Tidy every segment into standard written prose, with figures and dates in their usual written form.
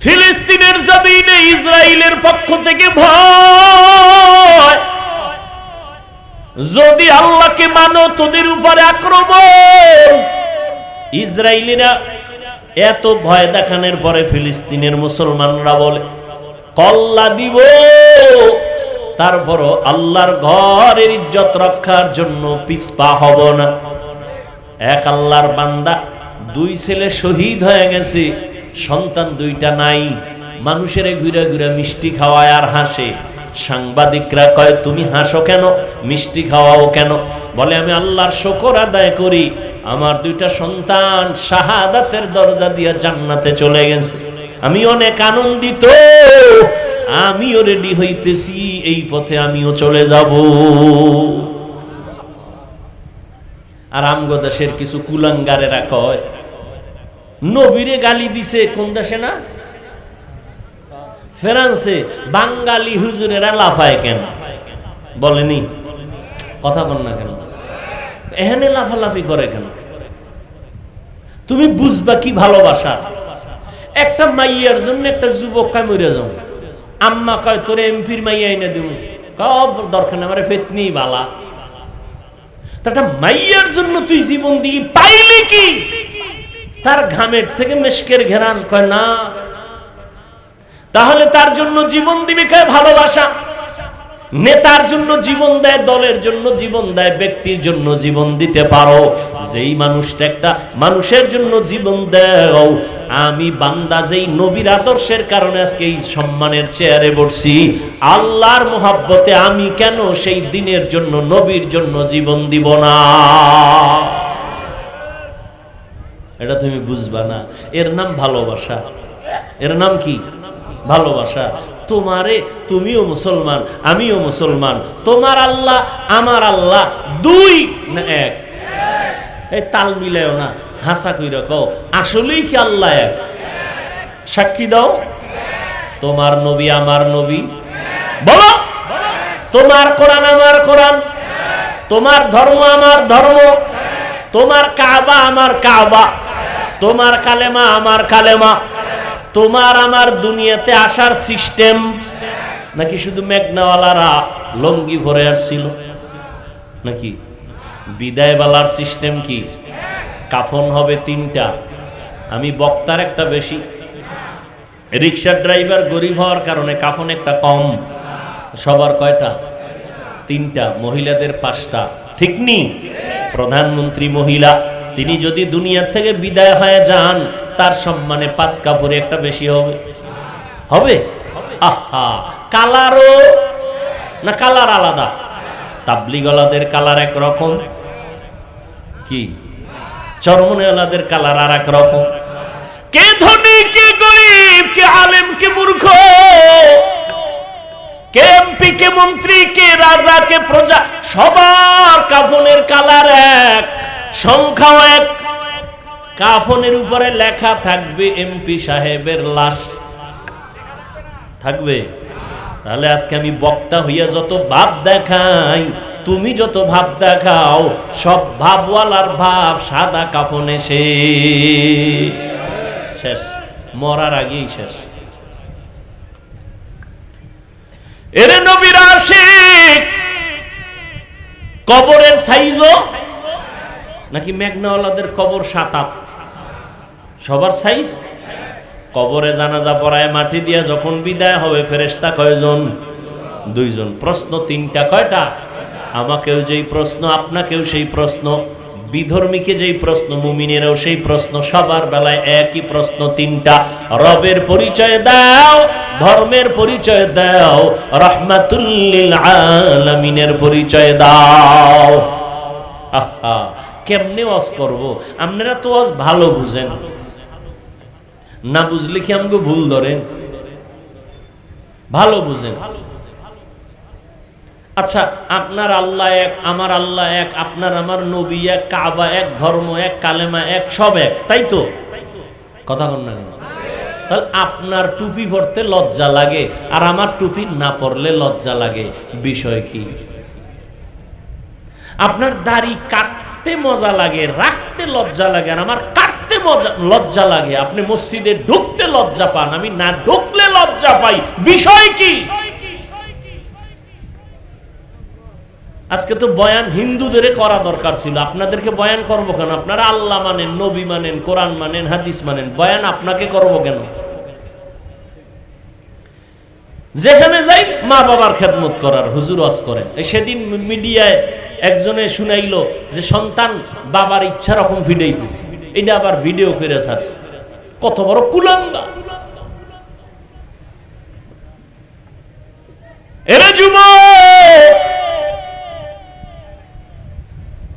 ফিলিস্তিনের জমিনে ইসরায়েলের পক্ষ থেকে ভয়, যদি আল্লাহকে মানো তোদের উপরে আক্রমণ। ইসরায়েলিরা এত ভয় দেখানোর পরে ফিলিস্তিনের মুসলমানরা বলে কল্লা দিব, তারপরও আল্লাহর ঘরের ইজ্জত রক্ষার জন্য পিছপা হব না। এক আল্লাহর বান্দা, দুই ছেলে শহীদ হয়ে গেছে, সন্তান দুইটা নাই, মানুষের ঘুরে ঘুরে মিষ্টি খাওয়ায় আর হাসে। সাংবাদিকরা কয় তুমি হাসো কেন, মিষ্টি খাওয়াও কেন? বলে আমি আল্লাহর শুকর আদায় করি, আমার দুইটা সন্তান শাহাদাতের দরজা দিয়ে জান্নাতে চলে গেছে, আমি অনেক আনন্দিত, আমিও রেডি হইতেছি, এই পথে আমিও চলে যাব। আর আমগো দেশের কিছু কুলাঙ্গারেরা কয় নবীরে গালি দিছে কোন দেশে না, ফ্রান্সে, বাঙালি হুজুরেরা লাফায় কেন? বলেনি কথা বল না কেন, এখানে লাফালাফি করে কেন? তুমি বুঝবা কি ভালোবাসা? একটা মাইয়ার জন্য একটা যুবক কায় মরে যাও, আম্মা কয় তোরে এমপির মাইয়া এনে দিব, কব দরকার না, আমার ফেতনি বালা। একটা মাইয়ার জন্য তুই জীবন দিয়ে পাইলি কি? তার ঘামের থেকে মেশকের ঘেরান, কয় না। তাহলে তার জন্য জীবন দিবে কয় ভালোবাসা। নেতার জন্য জীবন দেয়, দলের জন্য জীবন দেয়, ব্যক্তির জন্য জীবন দিতে পারো। যেই মানুষটা একটা মানুষের জন্য জীবন দেও, আমি বান্দা যেই নবীর আদর্শের কারণে আজকে এই সম্মানের চেয়ারে বসছি, আল্লাহর মোহাব্বতে আমি কেন সেই দিনের জন্য, নবীর জন্য জীবন দিব না? এটা তুমি বুঝবা না। এর নাম ভালোবাসা, এর নাম কি? ভালোবাসা। তোমারে, তুমিও মুসলমান, আমিও মুসলমান, তোমার আল্লাহ আমার আল্লাহ দুই না এক? এই তাল মিলায়ও না, হাসা কইরা কও আসলেই কি আল্লাহ এক? সাক্ষী দাও। তোমার নবী আমার নবী, বলো। তোমার কোরআন আমার কোরআন, তোমার ধর্ম আমার ধর্ম, তোমার কাবা আমার কাবা, তোমার কালেমা আমার কালেমা, তোমার আমার দুনিয়াতে আসার সিস্টেম নাকি শুধু মেঘনাওয়ালারা লঙ্গি ভরে আসছিল নাকি? বিদায় বেলার সিস্টেম কি? কাফন হবে তিনটা, আমি বক্তার একটা বেশি, রিক্সার ড্রাইভার গরিব হওয়ার কারণে কাফন একটা কম, সবার কয়টা? তিনটা, মহিলাদের পাঁচটা, ঠিক নি? প্রধানমন্ত্রী মহিলা, তিনি যদি দুনিয়া থেকে বিদায় হয়ে যান, তার সম্মানে 5 কাপড়ে একটা বেশি হবে, হবে? আহা, কালারও না, কালার আলাদা। তাবলিগওয়ালাদের কালার একরকম, কি চরমনেওয়ালাদের কালার আর এক রকম। কে ধনী, কে গরিব, কে আলেম, কে মূর্খ, কে এমপি, কে মন্ত্রী, কে রাজা, কে প্রজা, সবার কাফনের কালার এক, সংখ্যাও এক। কাফনের উপরে লেখা থাকবে এমপি সাহেবের লাশ, থাকবে? তাহলে আজকে আমি বক্তা হইয়া যত ভাব দেখাই, তুমি যত ভাব দেখাও, সব ভাবওয়ালার ভাব সাদা কাফনে শেষ, শেষ, মরার আগেই শেষ। এরে নবীর আশিক, কবরের সাইজও নাকি মেঘনাওয়ালাদের কবর 7-8, সবার সাইজ? কবরে জানাজা পড়ায় মাটি দিয়া যখন বিদায় হবে, ফেরেশতা কয়জন? 2 জন। প্রশ্ন 3টা, কয়টা? আমাকেও যেই প্রশ্ন, আপনাকেও সেই প্রশ্ন, বিধর্মীকে যেই প্রশ্ন, মুমিনেরও সেই প্রশ্ন, সবার বেলায় একই প্রশ্ন 3টা। রবের পরিচয় দাও, ধর্মের পরিচয় দাও, রাহমাতুল লিল আলামিনের পরিচয় দাও। আহা, কেমনে ওয়াজ করব? আপনারা তো ওয়াজ ভালো বুঝেন, না বুঝলে কি আমাকে ভুল ধরেন? ভালো বুঝেন। আচ্ছা, আপনার আল্লাহ এক, আমার আল্লাহ এক, আপনার আমার নবী এক, কাবা এক, ধর্ম এক, কালেমা এক, সব এক, তাই তো? কথা বল না কেন? তাহলে আপনার টুপি পরতে লজ্জা লাগে আর আমার টুপি না পরলে লজ্জা লাগে, বিষয় কি? আপনার দাড়ি কাটতে মজা লাগে, রাখতে লজ্জা লাগে, আর আমার কাটতে আসতে লজ্জা লাগে, আপনি মসজিদে ঢুকতে লজ্জা পান, আমি না ঢুকলে লজ্জা পাই, বিষয় কি? আজকে তো বয়ান হিন্দুদের করা দরকার ছিল, আপনাদেরকে বয়ান করবো কেন? আপনারা আল্লাহ মানেন, নবী মানেন, কোরআন মানেন, হাদিস মানেন, বয়ান আপনাকে করবো কেন? যেখানে যাই মা বাবার খেদমত করার হুজুর ওয়াজ করেন। সেদিন মিডিয়ায় একজনে শুনাইলো যে সন্তান বাবার ইচ্ছা রকম ভিডিওইতেছে, এটা আবার ভিডিও করে ছাড়ছে। কত বড় কুলাঙ্গা! এরে যুবক,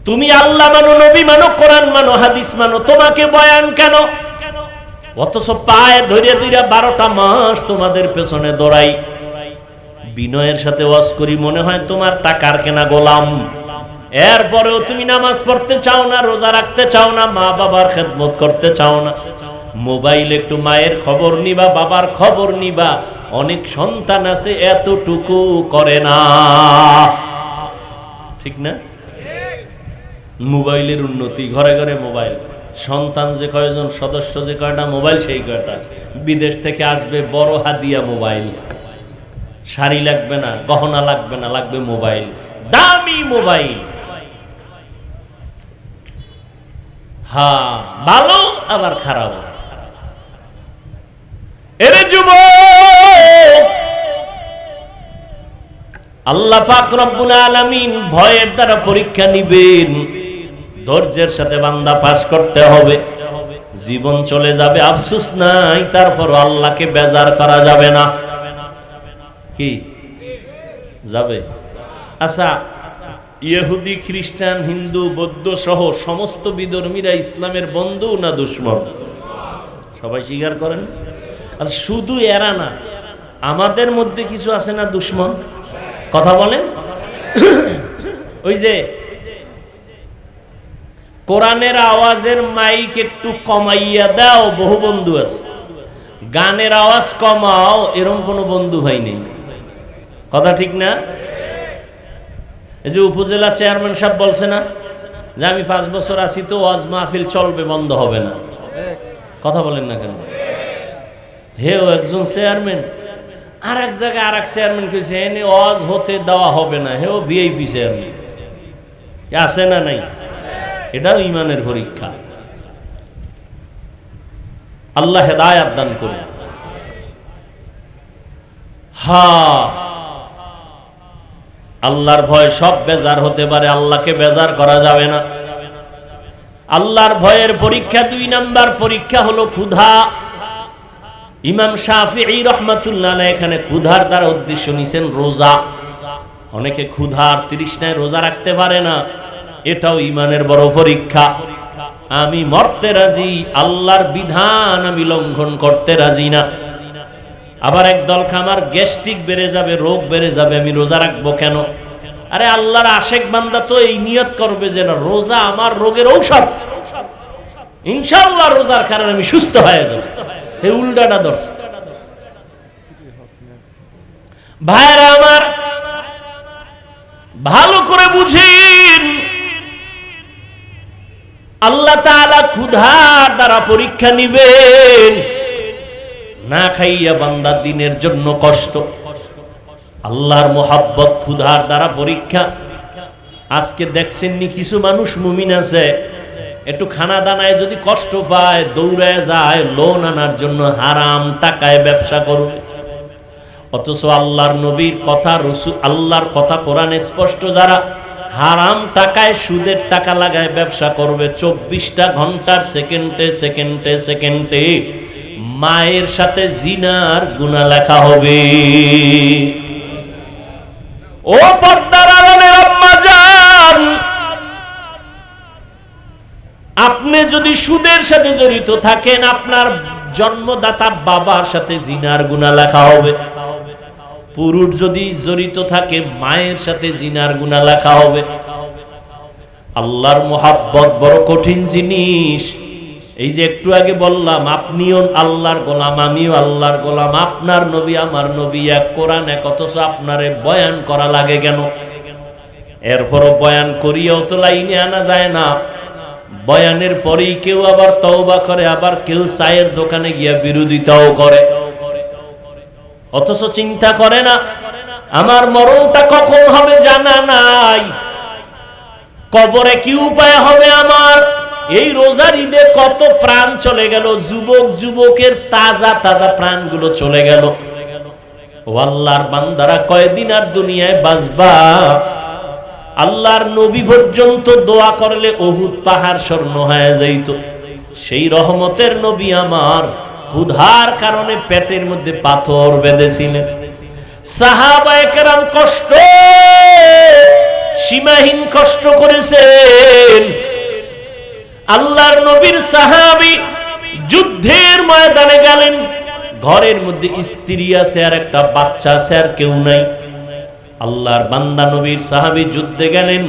তুমি আল্লাহ মানো, নবী মানো, কোরআন মানো, হাদিস মানো, তোমাকে বয়ান কেন? অথচ পায়ে ধরে ধরে 12টা মাস তোমাদের পেছনে দৌড়াই, বিনয়ের সাথে ওয়াজ করি, মনে হয় তোমার টাকার কেনা গোলাম। এরপরেও তুমি নামাজ পড়তে চাও না, রোজা রাখতে চাও না, মা বাবার খেদমত করতে চাও না। মোবাইল একটু মায়ের খবর নিবা, বাবার খবর নিবা। অনেক সন্তান আছে এতটুকু করে না, ঠিক না? মোবাইলের উন্নতি, ঘরে ঘরে মোবাইল, সন্তান যে কয়জন, সদস্য যে কয়টা, মোবাইল সেই কয়টা। বিদেশ থেকে আসবে বড় হাদিয়া মোবাইল, শাড়ি লাগবে না, গহনা লাগবে না, লাগবে মোবাইল, দামি মোবাইল। হ্যাঁ, ভালো আবার খারাপ। এরে যুবক, আল্লাহ পাক রব্বুল আলামিন ভয়ের দ্বারা পরীক্ষা নিবেন, ধৈর্যের সাথে বান্দা পাস করতে হবে। জীবন চলে যাবে, আফসোস নাই, তারপর আল্লাহকে বেজার করা যাবে না। কি যাবে? আচ্ছা, ইহুদি, খ্রিস্টান, হিন্দু, বৌদ্ধ সহ সমস্ত বিধর্মীরা ইসলামের বন্ধু না দুশমন? সবাই স্বীকার করেন। আচ্ছা, শুধু এরা না, আমাদের মধ্যে কিছু আছে না দুশমন? কথা বলেন। ওই যে কোরআনের আওয়াজের মাইক একটু কমাইয়া দাও, বহু বন্ধু আছে। গানের আওয়াজ কমাও, এরকম কোনো বন্ধু ভাই নেই। কথা ঠিক না? এই যে উপজেলা চেয়ারম্যান সাহেব বলছে না যে আমি 5 বছর আছি তো ওয়াজ মাহফিল চলবে, বন্ধ হবে না। কথা বলেন না কেন? হেও একজন চেয়ারম্যান, আর এক জায়গায় আর এক চেয়ারম্যান কইছে এনে ওয়াজ হতে দেওয়া হবে না, হেও ভিআইপি চেয়ারম্যান। আছে না নাই? এটাও ইমানের পরীক্ষা। আল্লাহ হেদায়াত দান করুন। হ্যাঁ, আল্লাহর ভয় সব বেজার হতে পারে, আল্লাহকে বেজার করা যাবে না। আল্লাহর ভয়ের পরীক্ষা 2 নাম্বার পরীক্ষা হলো ক্ষুধা। ইমাম শাফিঈ রাহমাতুল্লাহ আলাইহি এখানে ক্ষুধার দ্বারা উদ্দেশ্য নিছেন রোজা। অনেকে ক্ষুধার তৃষ্ণায় রোজা রাখতে পারে না, এটাও ইমানের বড় পরীক্ষা। আমি মরতে রাজি, আল্লাহর বিধান আমি লঙ্ঘন করতে রাজি না। আবার একদল খামার গ্যাস্ট্রিক বেড়ে যাবে, রোগ বেড়ে যাবে, আমি রোজা রাখবো কেন? আরে আল্লাহর আশেক বান্দা তো এই নিয়ত করবে যে না, রোজা আমার রোগের ঔষধ, ইনশাআল্লাহ রোজার কারণে আমি সুস্থ হয়ে যাব। এই উল্টাটা ধরছে। ভাইরা আমার, ভালো করে বুঝেন, আল্লাহ তাআলা ক্ষুধার দ্বারা পরীক্ষা নিবেন। না খাইয়া বান্দা দিনের জন্য কষ্ট, আল্লাহর মোহাব্বত ক্ষুধার দ্বারা পরীক্ষা। আজকে দেখছেননি কিছু মানুষ মুমিন আছে, একটু খানা দানায় যদি কষ্ট পায় দৌড়ায় যায় লোন আনার জন্য, হারাম টাকায় ব্যবসা করবে। অথচ আল্লাহর নবীর কথা, রাসূল আল্লাহর কথা কোরআনে স্পষ্ট, যারা হারাম টাকায় সুদের টাকা লাগায় ব্যবসা করবে, 24টা ঘন্টার সেকেন্ডে সেকেন্ডে সেকেন্ডে মায়ের সাথে জিনার গুনাহ লেখা হবে। ও পর্দার আড়ালের আম্মা জান, আপনি যদি সুদের সাথে জড়িত থাকেন, আপনার জন্মদাতা বাবার সাথে জিনার গুনাহ লেখা হবে। পুরুষ যদি জড়িত থাকে, মায়ের সাথে জিনার গুনাহ লেখা হবে। আল্লাহর মোহাব্বত বড় কঠিন জিনিস। এই যে একটু আগে বললাম, আপনিও আল্লাহর গোলাম, আমিও আল্লাহর গোলাম, আপনার নবী আমার নবী এক, কোরআন এক, অথচ আপনারে বয়ান করা লাগে কেন? এরপরও বয়ান করিয়াও তো লাইনে আনা যায় না। বয়ানের পরেই কেউ আবার তওবা করে, আবার কেউ চায়ের দোকানে গিয়া বিরোধিতাও করে, অথচ চিন্তা করে না আমার মরণটা কখন হবে জানা নাই, কবরে কি উপায় হবে আমার। এই রোজার ঈদে কত প্রাণ চলে গেল, যুবক যুবকের তাজা তাজা প্রাণগুলো চলে গেল। ও আল্লাহর বান্দারা, কয়দিন আর দুনিয়ায় বাঁচবা? আল্লাহর নবী পর্যন্ত দোয়া করলে উহুদ পাহাড় স্বর্ণ হয়ে যাইত। সেই রহমতের নবী আমার ক্ষুধার কারণে পেটের মধ্যে পাথর বেঁধেছিলেন। সাহাবায়ে কেরাম কষ্ট, সীমাহীন কষ্ট করেছেন। আল্লাহর নবীর সাহাবী যুদ্ধের ময়দানে গেলেন, ঘরের মধ্যে স্ত্রী আছে আর একটা বাচ্চা আছে, আর কেউ নাই। আল্লাহর বান্দা নবীর সাহাবী যুদ্ধে গেলেন,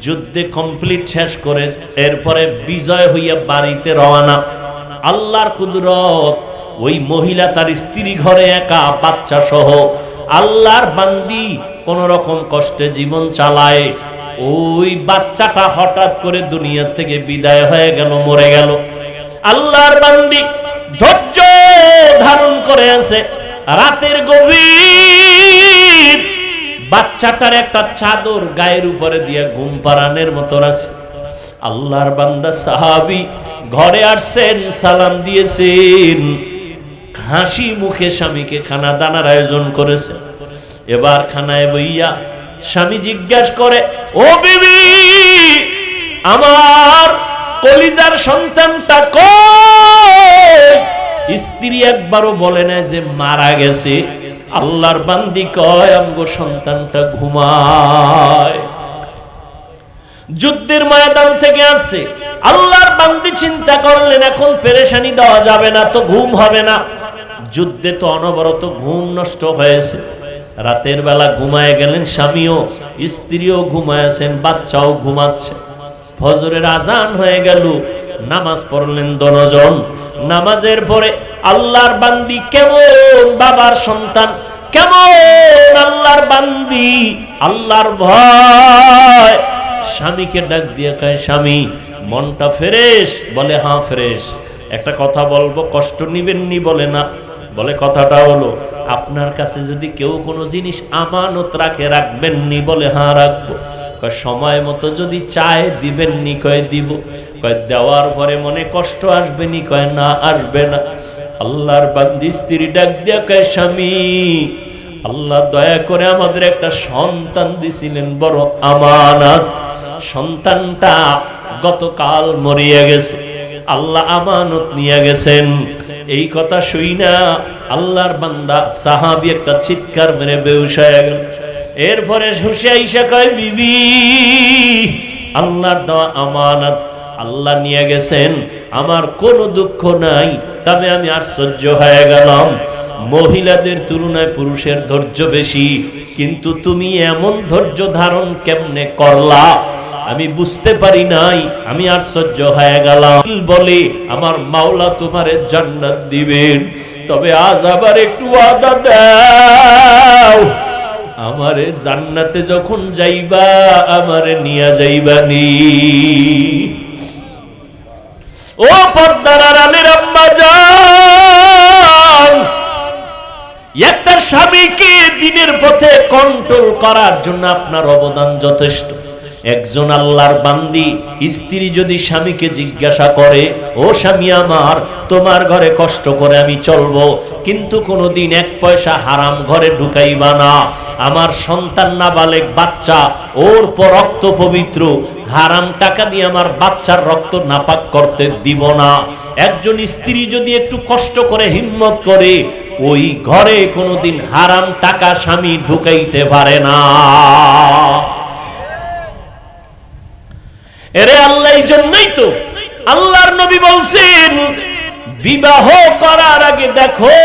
যুদ্ধে কমপ্লিট শেষ করে এরপরে বিজয় হইয়া বাড়িতে রওনা। আল্লাহর কুদরত, ওই মহিলা তার স্ত্রী ঘরে একা, বাচ্চা সহ। আল্লাহর বান্দি কোন রকম কষ্টে জীবন চালায়, ওই বাচ্চাটা হঠাৎ করে দুনিয়া থেকে বিদায় হয়ে গেল, মরে গেল। আল্লাহর বান্দি ধৈর্য ধারণ করে আছে, রাতের গভীর বাচ্চাটার একটা চাদর গায়ের উপরে দিয়ে ঘুম পাড়ানোর মতো রাখছে। আল্লাহর বান্দা সাহাবী ঘরে আসছেন, সালাম দিয়েছেন, হাসি মুখে স্বামীকে খানা দানার আয়োজন করেছে। এবার খানায় বইয়া স্বামী জিজ্ঞাসা করে, ও বিবি, আমার কলিজার সন্তানটা কই? স্ত্রী একবারও বলে না যে মারা গেছে। আল্লাহর বান্দি কয়, আমগো সন্তানটা ঘুমায়। যুদ্ধের ময়দান থেকে আসছে। আল্লাহর বান্দি চিন্তা করলেন, এখন পেরেশানি দেওয়া যাবে না, তো ঘুম হবে না। যুদ্ধে তো অনবরত ঘুম নষ্ট হয়েছে। রাতের বেলা ঘুমায় গেলেন স্বামীও, স্ত্রীও ঘুমায়ছেন, বাচ্চাও ঘুমাচ্ছে। ফজরের আজান হয়ে গেল, নামাজ পড়লেন দনজন। নামাজের পরে আল্লাহর বান্দি কেমন বাবার সন্তান, কেমন আল্লাহর বান্দি, আল্লাহর ভয়। স্বামীকে ডাক দিয়ে কয়, স্বামী মনটা ফ্রেশ? বলে হ্যাঁ ফ্রেশ। একটা কথা বলবো, কষ্ট নিবেন নি? বলে না। বলে কথাটা হলো, আপনার কাছে যদি কেউ কোনো জিনিস আমানত রাখে, রাখবেন নি? বলে হ্যাঁ রাখবো। কয় সময় মতো যদি চায় দিবেন নি? কয় দিব। কয় দেওয়ার পরে মনে কষ্ট আসবে নি? কয় না, আসবে না। আল্লাহর বান্দি স্ত্রী ডাক দিয়া কয়, স্বামী আল্লাহ দয়া করে আমাদের একটা সন্তান দিছিলেন, বড় আমানত। সন্তানটা গতকাল মরিয়া গেছে, আল্লাহ আমানত নিয়ে গেছেন। এই কথা শুই না আল্লাহর বান্দা সাহাবী একটা চিৎকার মেরে বেহুশ হয়ে গেল। এরপরে হুশে আইসা কয়, বিবি আল্লাহর দেওয়া আমানত আল্লাহ নিয়ে গেছেন, আমার কোনো দুঃখ নাই, তবে আমি আশ্চর্য হয়ে গেলাম। মহিলাদের তুলনায় পুরুষের ধৈর্য বেশি, কিন্তু তুমি এমন ধৈর্য ধারণ কেমনে করলা আমি বুঝতে পারি নাই, আমি আশ্চর্য হয়ে গেলাম। বলে আমার মাওলা তোমারে জান্নাত দিবেন, তবে আজ আবার একটু ওয়াদা দাও, আমারে জান্নাতে যখন যাইবা আমারে নিয়ে যাইবা নি। ও পর্দার আড়ালের আম্মা জান, একটা স্বামীকে দিনের পথে কন্ট্রোল করার জন্য আপনার অবদান যথেষ্ট। একজন আল্লাহর বান্দি স্ত্রী যদি স্বামীকে জিজ্ঞাসা করে, ও স্বামী আমার, তোমার ঘরে কষ্ট করে আমি চলবো, কিন্তু কোনোদিন এক পয়সা হারাম ঘরে ঢুকাইবা না, আমার সন্তান নাবালেগ বাচ্চা, ওর পর রক্ত পবিত্র, হারাম টাকা দিয়ে আমার বাচ্চার রক্ত নাপাক করতে দিব না। একজন স্ত্রী যদি একটু কষ্ট করে হিম্মত করে, ওই ঘরে কোনোদিন হারাম টাকা স্বামী ঢুকাইতে পারে না। এরে আল্লাহ, এই জন্যই তো আল্লাহর নবী বলছেন, বিবাহ করার আগে দেখো,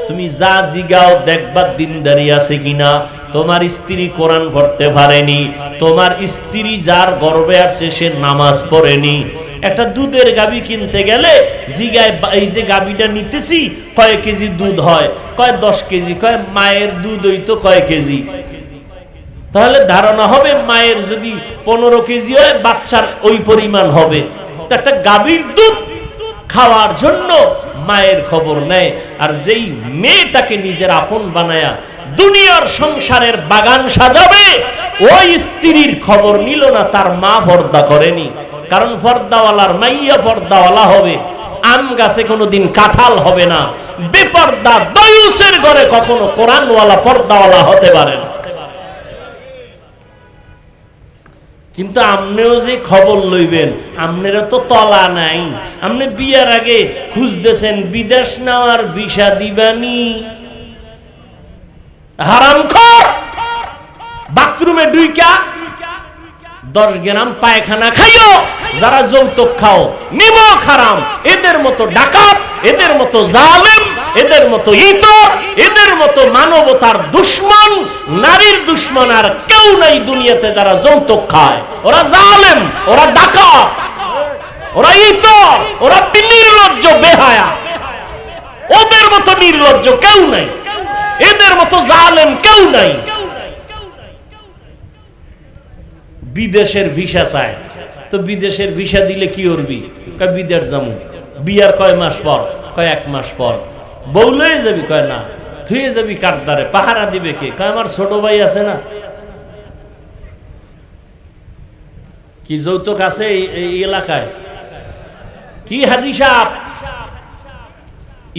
তুমি যা জিগাও দেখবা দিনদারি আছে কিনা। তোমার স্ত্রী কোরআন পড়তে পারেনি, তোমার স্ত্রী যার গর্ভে আছে সে নামাজ পড়েনি। একটা দুধের গাভী কিনতে গেলে জিগায়, এই যে গাভীটা নিতেছি কয় কেজি দুধ হয়? কয় 10 কেজি। কয় মায়ের দুধ হইতো কয় কেজি? তাহলে ধারণা হবে মায়ের যদি 15 কেজি হয় বাচ্চার ওই পরিমাণ হবে। তো একটা গাভীর দুধ খাওয়ার জন্য মায়ের খবর নেয়, আর যেই মেয়েটাকে নিজের আপন বানায়া দুনিয়ার সংসারের বাগান সাজাবে, ওই স্ত্রীর খবর নিল না তার মা পর্দা করেনি। কারণ পর্দাওয়ালার মাইয়া পর্দাওয়ালা হবে, আম গাছে কোনোদিন কাঁঠাল হবে না। বেপর্দা দায়ুসের ঘরে কখনো কোরআনওয়ালা পর্দাওয়ালা হতে পারে না। কিন্তু আমনেও যে খবর লইবেন, আমনেরও তো তলা নাই। আপনি বিয়ার আগে খুঁজতেছেন বিদেশ নেওয়ার ভিসা দিবানি, হারামখোর। বাথরুমে ঢুইকা 10 গ্রাম পায়খানা খাইও, যারা যৌতুক খাও নিমক হারাম। এদের মতো ডাকাত, এদের মতো জালেম, এদের মতো ইতর, এদের মতো মানবতার দুশ্মন, নারীর দুশ্মন আর কেউ নাই দুনিয়াতে যারা যৌতুক খায়। ওরা জালেম, ওরা ডাকাত, ওরা ইতর, ওরা নির্লজ্জ বেহায়া। ওদের মতো নির্লজ্জ কেউ নাই, এদের মতো জালেম কেউ নাই। বিদেশের ভিসা চায়, তো বিদেশের ভিসা দিলে কি করবি? কয় বিদেশ যাবো। বিয়ার কয় মাস পর? কয় 1 মাস পর। বউ লয়ে যাবি? কয় না। থুয়ে যাবি কার দ্বারে? পাহারা দিবে কে? কয় আমার ছোট ভাই আছে না। কি যৌতুক আছে এই এলাকায়? কি হাজি সাহেব,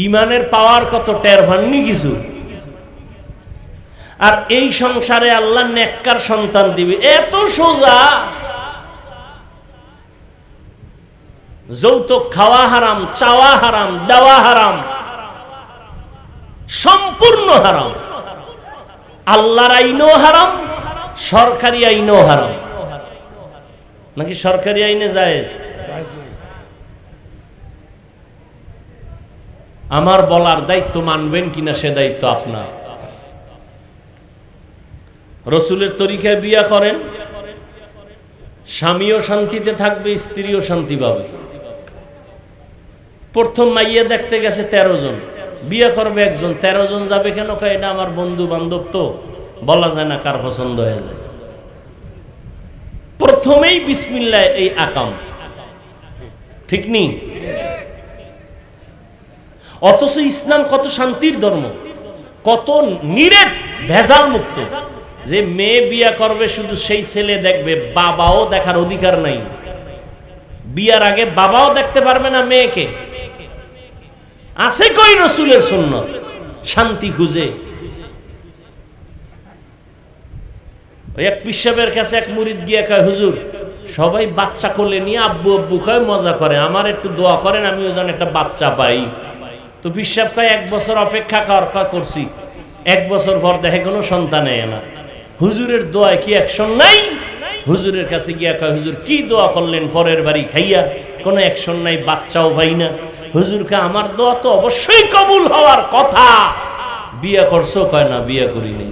ইমানের পাওয়ার কত টের ভাননি কিছু? আর এই সংসারে আল্লাহ নেককার সন্তান দিবে, এত সোজা। যৌতুক খাওয়া হারাম, চাওয়া হারাম, দেওয়া হারাম, সম্পূর্ণ হারাম। আল্লাহর আইনও হারাম, সরকারি আইনও হারাম। নাকি সরকারি আইনে জায়েজ? আমার বলার দায়িত্ব মানবেন কিনা সে দায়িত্ব আপনার। রসুলের তরিকায় বিয়া করেন, স্বামীও শান্তিতে থাকবে, স্ত্রীও শান্তি পাবে। প্রথম মাইয়া দেখতে গেছে 13 জন, বিয়ে করবে 1 জন, 13 জন যাবে কেন? কয় এটা আমার বন্ধু বান্ধব, তো বলা যায় না কার পছন্দ হয়ে যায়। প্রথমেই বিসমিল্লাহ এই আকাম, ঠিক নেই? অথচ ইসলাম কত শান্তির ধর্ম, কত নিরেট ভেজাল মুক্ত। যে মেয়ে বিয়া করবে শুধু সেই ছেলে দেখবে, বাবাও দেখার অধিকার নাই। বিয়ার আগে বাবাও দেখতে পারবে না মেয়েকে। আছে কই রসুলের সুন্নাত? শান্তি খুঁজে ওই এক পিসাবের কাছে এক মুরিদ গিয়া কয়, হুজুর সবাই বাচ্চা কোলে নিয়ে আব্বু আব্বু কয় মজা করে, আমার একটু দোয়া করেন আমিও যেন একটা বাচ্চা পাই। তো পিসাব কয় 1 বছর অপেক্ষা করছি, 1 বছর পর দেখে কোনো সন্তান এয় না। হুজুরের দোয়ায় কি অ্যাকশন নাই? হুজুরের কাছে গিয়া কয়, হুজুর কি দোয়া করলেন পরের বাড়ি খাইয়া, কোনো অ্যাকশন নাই, বাচ্চাও পাই না। হুজুরকে আমার দোয়া তো অবশ্যই কবুল হওয়ার কথা। বিয়া করছো? কয় না, বিয়া করিনি।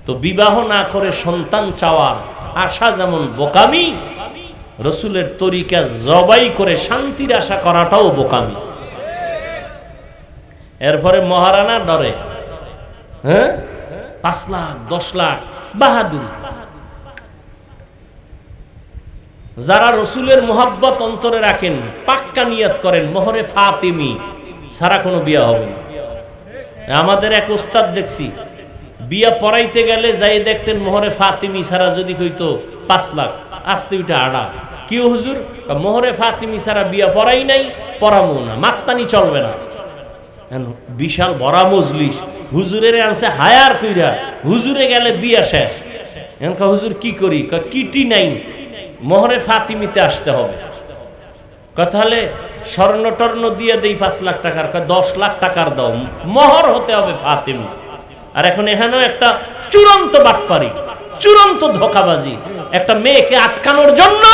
তো বিবাহ না করে সন্তান চাওয়ার আশা যেমন বোকামি, রসুলের তরিকা জবাই করে শান্তির আশা করাটাও বোকামি। এরপরে মহারানা ডরে, হ্যাঁ 5 লাখ 10 লাখ বাহাদুর। যারা রসুলের মোহাব্বত অন্তরে রাখেন, পাক্কা নিয়ত করেন মোহরে ফাতিমি সারা কোনো বিয়া হবে না। আমাদের এক ওস্তাদ দেখছি, বিয়া পড়াইতে গেলে যাই দেখতেন মোহরে ফাতিমি সারা যদি কইতো 5 লাখ, আসতে ওইটা আড়া। কি হুজুর? মোহরে ফাতিমি সারা বিয়া পড়াই নাই, পড়ামো না, মাস্তানি চলবে না। বিশাল বড় মজলিস, হুজুরের আনছে হায়ার কইরা, হুজুরে গেলে বিয়া শেষ। এখন হুজুর কি করি? কিটি নাই, মোহরে ফাতিমিতে আসতে হবে। কথা হলে স্বর্ণ টর্ণ দিয়ে দেই 5 লাখ টাকার, 10 লাখ টাকার দাও, মোহর হতে হবে ফাতিমি। আর এখন এখানেও একটা চূড়ান্ত বাটপারি, চূড়ান্ত ধোঁকাবাজি। একটা মেয়েকে আটকানোর জন্য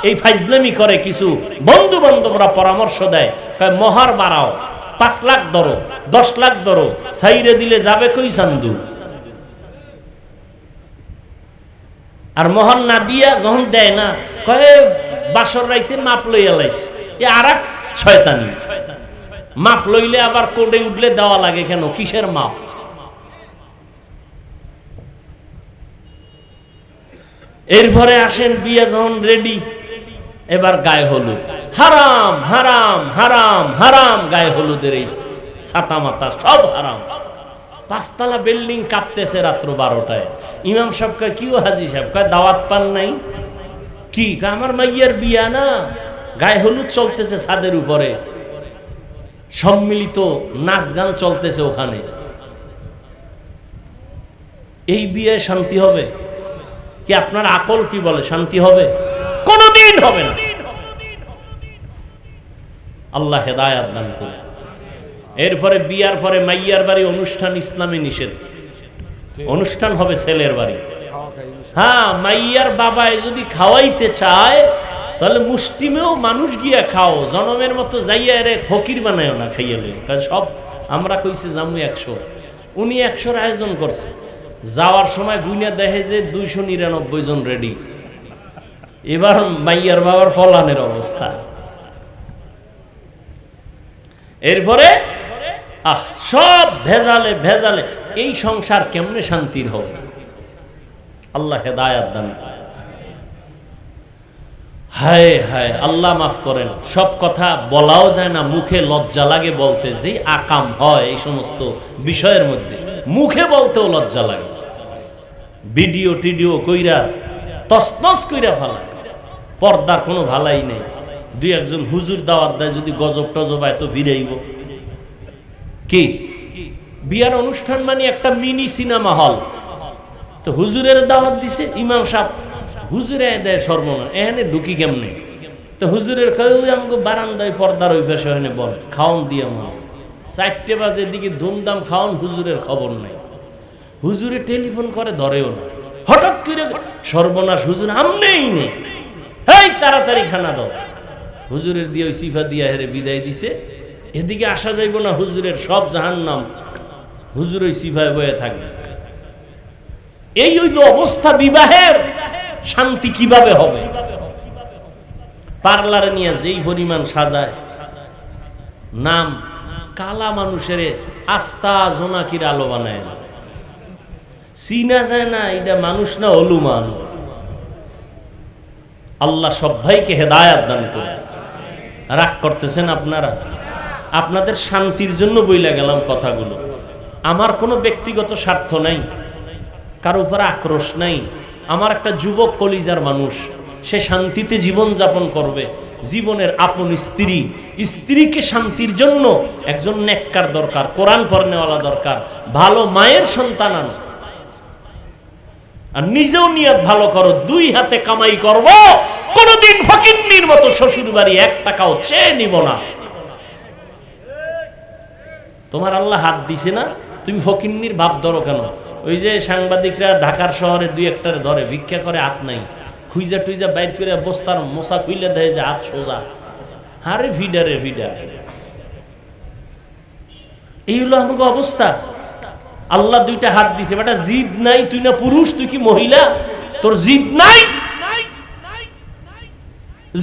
এই ফাইজলামি করে কিছু বন্ধু বান্ধবরা পরামর্শ দেয়, মোহর বাড়াও, 5 লাখ ধরো, 10 লাখ ধরো, সাইরে দিলে যাবে কই চান্দু। আর মোহর না দিয়া যখন দেয় না, কয়ে বাসর রাইতে মাপ লইয়া লাইছে। এ আর এক শয়তানি। মাপ লইলে আবার কোর্টে উঠলে দেওয়া লাগে কেন? কিসের মাপ? এরপরে আসেন বিয়ে যখন রেডি, এবার গায়ে হলুদ, হারাম হারাম হারাম হারাম, গায়ে হলুদের এই ছাতা মাতা সব হারাম। 5 তলা বিল্ডিং কাঁপতেছে রাত্র 12টায়। ইমাম সাহেব কয়, কি হাজি সাহেব? কয়, দাওয়াত পান নাই? কি? আমার মাইয়ার বিয়া না, গায়ে হলুদ চলতেছে ছাদের উপরে, সম্মিলিত নাচ গান চলতেছে ওখানে। এই বিয়ে শান্তি হবে কি? আপনার আকল কি বলে শান্তি হবে? কোনদিন হবে না। আল্লাহ হেদায়াত দান করে। এরপরে বিয়ার পরে মাইয়ার বাড়ি অনুষ্ঠান ইসলামে নিষেধ। অনুষ্ঠান হবে ছেলের বাড়ি। হ্যাঁ, মাইয়ার বাবায় যদি খাওয়াইতে চায় তাহলে মুষ্টিমেও মানুষ গিয়া খাও, জনমের মতো যাইয়া রে ফকির বানায় না খাইয়ালে। সব আমরা কইছি জামু 100, উনি 100-র আয়োজন করছে। যাওয়ার সময় গুইনা দেখে যে 299 জন রেডি। এবার মাইয়ার বাবার পলানের অবস্থা। এরপরে সব ভেজালে ভেজালে। এই সংসার কেমনে শান্তির হবে? আল্লাহ হেদায়াত দান। হায় হায়, আল্লাহ মাফ করেন। সব কথা বলাও যায় না, মুখে লজ্জা লাগে বলতে। যে আকাম হয় এই সমস্ত বিষয়ের মধ্যে, মুখে বলতেও লজ্জা লাগে। ভিডিও টিডিও কইরা তসনস কইরা ফেলা, পর্দার কোনো ভালাই নেই। 2-1 হুজুর দাওয়াত দেয়, যদি গজব টজব হয় তো ফিরাইব। কি বিয়ার অনুষ্ঠান মানে একটা মিনি সিনেমা হল। তো হুজুরের দাওয়াত দিছে ইমাম সাহেব, হুজুরে দেয় সর্বনা, এখানে ঢুকি কেমনে? তো হুজুরের আমাকে বারান্দায় পর্দার ওই পাশে ওখানে বল খাওন দিয়ে মনে 4টে বাজে দিকে ধুমধাম খাওন, হুজুরের খবর নাই। হুজুরে টেলিফোন করে, ধরেও না। হঠাৎ করে সর্বনাশ, হুজুর আমনেই নেই, এই তাড়াতাড়ি খানা দাও। হুজুরের দিয়ে ওই সিফা দিয়া হেরে বিদায় দিছে। এদিকে আসা যাইব না, হুজুরের সব জাহান্নাম, হুজুর ওই সিফায় বয়ে থাকবে। এই হইল অবস্থা। বিবাহের শান্তি কিভাবে হবে? পার্লারে নিয়ে যেই পরিমাণ সাজায়, নাম কালা মানুষের আস্তা জোনাকির আলো বানায় না, চিনা যায় না এটা মানুষ না অলুমান। আল্লাহ সবাইকে হেদায়াত দান করে। রাগ করতেছেন আপনারা? আপনাদের শান্তির জন্য বইলা গেলাম কথাগুলো। আমার কোনো ব্যক্তিগত স্বার্থ নাই, কারো উপর আক্রোশ নাই। আমার একটা যুবক কলিজার মানুষ, সে শান্তিতে জীবন যাপন করবে। জীবনের আপন স্ত্রী, স্ত্রীকে শান্তির জন্য একজন নেককার দরকার, কোরআন পড়নেওয়ালা দরকার, ভালো মায়ের সন্তান আন। আর নিজেও নিয়ত ভালো করো, 2 হাতে কামাই করব, কোনদিন ফকিন্নির মতো শ্বশুর বাড়ি 1 টাকাও চেয়ে নিব না। তোমার আল্লাহ হাত দিছে না, তুমি ফকিন্নির ভাব ধরো কেন? ওই যে সাংবাদিকরা ঢাকার শহরে 2-1টারে ধরে, ভিক্ষা করে, হাত নাই, খুইজা টুইজা বাইর করে বস্তার মশা খুইলে দেয় যে হাত সোজা। হারে ভিডারে ভিডা। এই হলো আমাকে অবস্থা। আল্লাহ 2টা হাত দিছে, বেটা জিদ নাই, তুই না পুরুষ, তুই কি মহিলা? তোর জিদ নাই,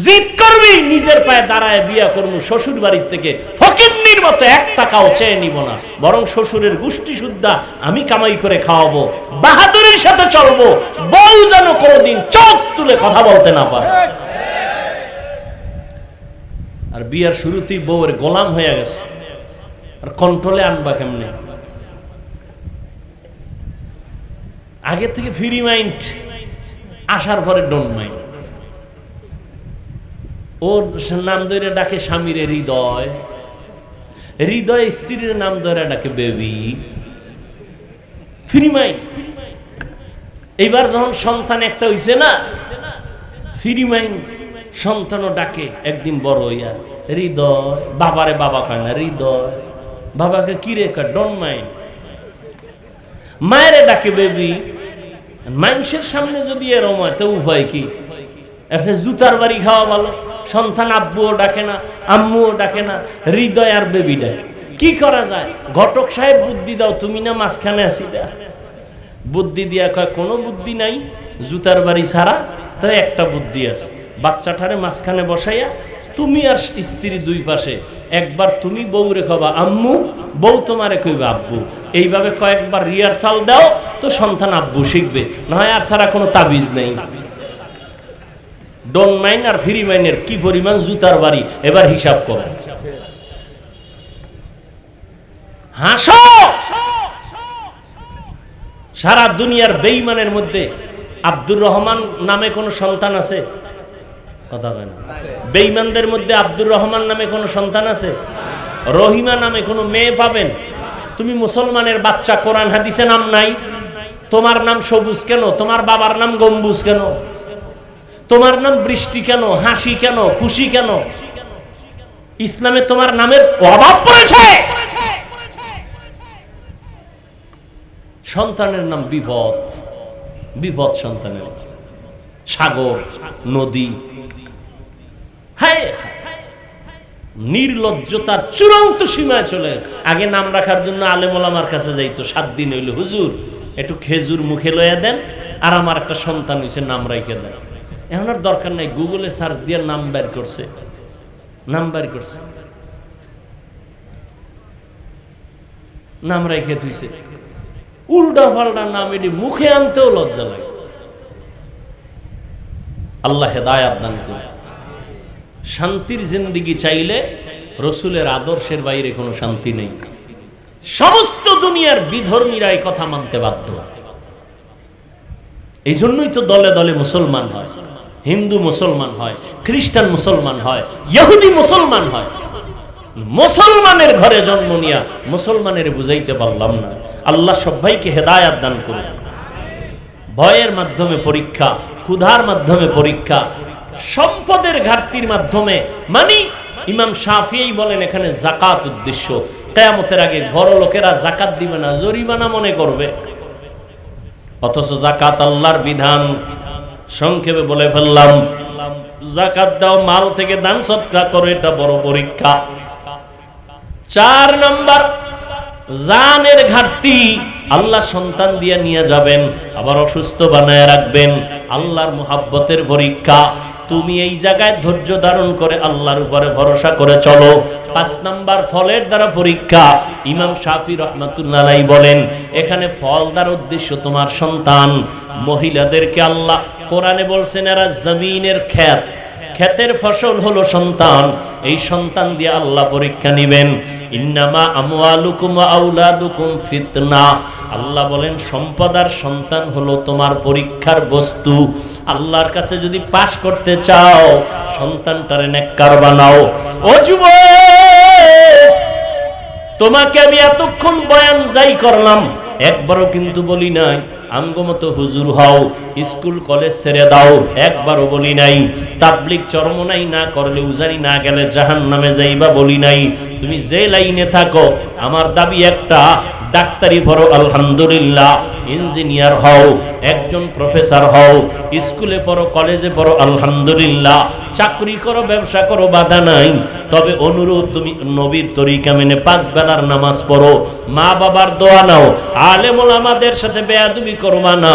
জিদ করবি, নিজের পায়ে দাঁড়ায় বিয়া করবো, শ্বশুর বাড়ির থেকে ফকিন্নির মতো 1 টাকাও চেয়ে নিব না, বরং শ্বশুরের গোষ্ঠী শুদ্ধা আমি কামাই করে খাওয়াবো, বাহাদুরের সাথে চলবো, বউ যেন কোনোদিন চোখ তুলে কথা বলতে না পারে। আর বিয়ার শুরুতেই বউয়ের গোলাম হয়ে গেছে, আর কন্ট্রোলে আনবা কেমনে? আগে থেকে ফ্রি মাইন্ড, আসার পরে ডোন্ট মাইন্ড। ওর নাম ধরে ডাকে স্বামীর হৃদয়, হৃদয় স্ত্রীর নাম ধরে ডাকে বেবি। Free mind. এইবার যখন সন্তান একটা হইছে না, ফ্রি মাইন্ড, সন্তানও ডাকে একদিন বড় হইয়া হৃদয়। বাবারে বাবা কয় না, হৃদয়। বাবাকে কিরে কয়, ডোন্ট মাইন্ড। মায়েরে ডাকে বেবি। মানুষের সামনে যদি এরম হয় তো উভয় কি? একটা জুতার বাড়ি খাওয়া ভালো। সন্তান আব্বুও ডাকে না, আম্মুও ডাকে না, হৃদয় আর বেবি ডাকে। কি করা যায়? ঘটক সাহেব বুদ্ধি দাও, তুমি না মাঝখানে আসি দা। বুদ্ধি দিয়া কয় কোনো বুদ্ধি নাই, জুতার বাড়ি ছাড়া তো একটা বুদ্ধি আছে। বাচ্চাটারে মাঝখানে বসাইয়া তুমি আর স্ত্রী 2 পাশে, একবার তুমি বউরে কবা আম্মু, বউ তোমারে কইবা আব্বু। এইভাবে কয়েকবার রিহার্সাল দাও তো সন্তান আব্বু শিখবে, নয় আর ছাড়া কোনো তাবিজ নেই। ডোন মাইন আর ফ্রি মাইনের কি পরিমাণ জুতার বাড়ি, এবার হিসাব করো। হাসো। সারা দুনিয়ার বেঈমানের মধ্যে আব্দুর রহমান নামে কোনো সন্তান আছে? কথা হয় না। বেঈমানদের মধ্যে আব্দুর রহমান নামে কোনো সন্তান আছে? রহিমা নামে কোনো মেয়ে পাবেন? তুমি মুসলমানের বাচ্চা, কোরআন হাদিসে নাম নাই, তোমার নাম সবুজ কেন? তোমার বাবার নাম গম্বুজ কেন? তোমার নাম বৃষ্টি কেন? হাসি কেন? খুশি কেন? ইসলামে তোমার নামের অভাব পড়েছে। সন্তানের নাম বিপদ, বিপদ সন্তানের, সাগর, নদী। হ্যাঁ, নির্লজ্জতার চূড়ান্ত সীমায় চলে। আগে নাম রাখার জন্য আলেম ওলামার কাছে যাইতো, 7 দিন হইল, হুজুর একটু খেজুর মুখে লইয়া দেন, আর আমার একটা সন্তান হয়েছে, নাম রাইখে দেন। এখন আর দরকার নাই, গুগলে সার্চ দিয়ে নাম বের করছে, নাম বের করছে, নাম রাইখে থুইছে। উল্টা পাল্টা নাম, এটি মুখে আনতেও লজ্জা লাগে। আল্লাহ হেদায়াত দান করে। শান্তির জিন্দেগি চাইলে রসুলের আদর্শের বাইরে কোনো শান্তি নেই। সমস্ত দুনিয়ার বিধর্মীরা এই কথা মানতে বাধ্য। এই জন্যই তো দলে দলে মুসলমান হয়, হিন্দু মুসলমান হয়, খ্রিস্টান মুসলমান হয়, ইহুদি মুসলমান হয়। মুসলমানের ঘরে জন্ম নিয়া মুসলমানের বুঝাইতে পারলাম না। আল্লাহ সবাইকে হেদায়াত দান করুন। ভয়ের মাধ্যমে পরীক্ষা, ক্ষুধার মাধ্যমে পরীক্ষা, সম্পদের ঘাটতির মাধ্যমে, মানে ইমাম শাফিঈ বলেন এখানে যাকাত উদ্দেশ্য। কিয়ামতের আগে বড় লোকেরা যাকাত দিবে না, জরিমানা মনে করবে, অথচ যাকাত আল্লাহর বিধান। সংক্ষেপে বলে ফেললাম, যাকাত দাও, মাল থেকে দান সদকা করো, এটা বড় পরীক্ষা। 4 নাম্বার, জানের ঘাটতি। আল্লাহ সন্তান দিয়ে নিয়ে যাবেন, আবার অসুস্থ বানায় রাখবেন, আল্লাহর মুহাব্বতের পরীক্ষা। তুমি এই জায়গায় ধৈর্য ধারণ করে আল্লাহর উপরে ভরসা করে চলো। 5 নাম্বার, ফলের দ্বারা পরীক্ষা। ইমাম শাফি রহমাতুল্লাহ আলাইহি বলেন এখানে ফল দ্বারা উদ্দেশ্য তোমার সন্তান। মহিলাদেরকে আল্লাহ কোরআনে বলছেন এরা জমিনের ক্ষেত, ক্ষেতের ফসল হলো সন্তান। এই সন্তান দিয়ে আল্লাহ পরীক্ষা নেবেন। ইন্নামা আমওয়ালুকুম ওয়া আওলাদুকুম ফিতনা। আল্লাহ বলেন সম্পদ আর সন্তান হলো তোমার পরীক্ষার বস্তু। আল্লাহর কাছে যদি পাস করতে চাও, সন্তানটারে নেককার বানাও। ও যুবক, তোমাকে আমি এতক্ষণ বয়ান যাই করলাম, একবারও কিন্তু বলি নাই আঙ্গমতো হুজুর হও, স্কুল কলেজ ছেড়ে দাও, একবারও বলি নাই। তাবলিগ চরমনাই না করলে, উজারি না গেলে জাহান্নামে যাইবা বলি নাই। তুমি যে লাইনে থাকো, আমার দাবি একটা, ডাক্তারি পড়ো আলহামদুলিল্লাহ, ইঞ্জিনিয়ার হও, একজন প্রফেসর হও, স্কুলে পড়ো, কলেজে পড়ো আলহামদুলিল্লাহ, চাকরি করো, ব্যবসা করো, বাধা নাই। তবে অনুরোধ, তুমি নবীর তরিকা মেনে 5 বেলার নামাজ পড়ো, মা বাবার দোয়া নাও, আলেম ওলামাদের সাথে বেয়াদবি করবা না,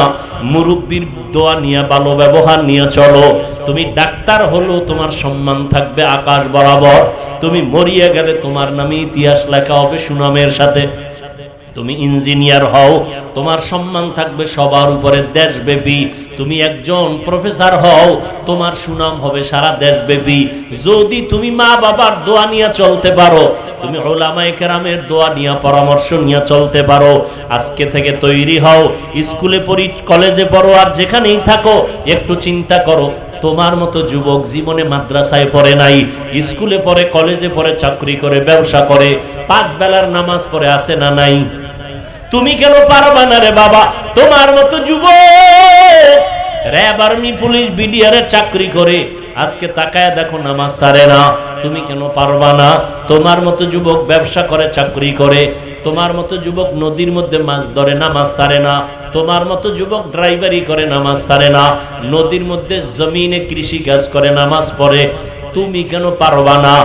মুরব্বির দোয়া নিয়ে ভালো ব্যবহার নিয়ে চলো। তুমি ডাক্তার হলো, তোমার সম্মান থাকবে আকাশ বরাবর। তুমি মরিয়া গেলে তোমার নামে ইতিহাস লেখা হবে সুনামের সাথে। তুমি ইঞ্জিনিয়ার হও, তোমার সম্মান থাকবে সবার উপরে দেশব্যাপী। তুমি একজন প্রফেসর হও, তোমার সুনাম হবে সারা দেশব্যাপী। যদি তুমি মা বাবার দোয়া নিয়ে চলতে পারো, তুমি উলামায়ে কেরামের দোয়া নিয়ে, পরামর্শ নিয়ে চলতে পারো, আজকে থেকে তৈরি হও। স্কুলে পড়ি, কলেজে পড়ো, আর যেখানেই থাকো, একটু চিন্তা করো, তোমার মতো যুবক জীবনে মাদ্রাসায় পড়ে নাই, স্কুলে পড়ে, কলেজে পড়ে, চাকরি করে, ব্যবসা করে, 5 বেলার নামাজ পড়ে, আছে না নাই? তুমি কেন পারবা না রে বাবা? তোমার মতো যুবক র‍্যাব, আর্মি, পুলিশ, বিডিআর চাকরি করে, আজকে তাকায় দেখো নামাজ ছাড়ে না। তুমি কেন পারবা না? তোমার মতো যুবক ব্যবসা করে, চাকরি করে, তোমার মতো যুবক নদীর মধ্যে মাছ ধরে, নামাজ ছাড়ে না। তোমার মতো যুবক ড্রাইভারি করে, নামাজ ছাড়ে না। নদীর মধ্যে জমিনে কৃষি কাজ করে, নামাজ পড়ে। তুমি কেন পারবা না?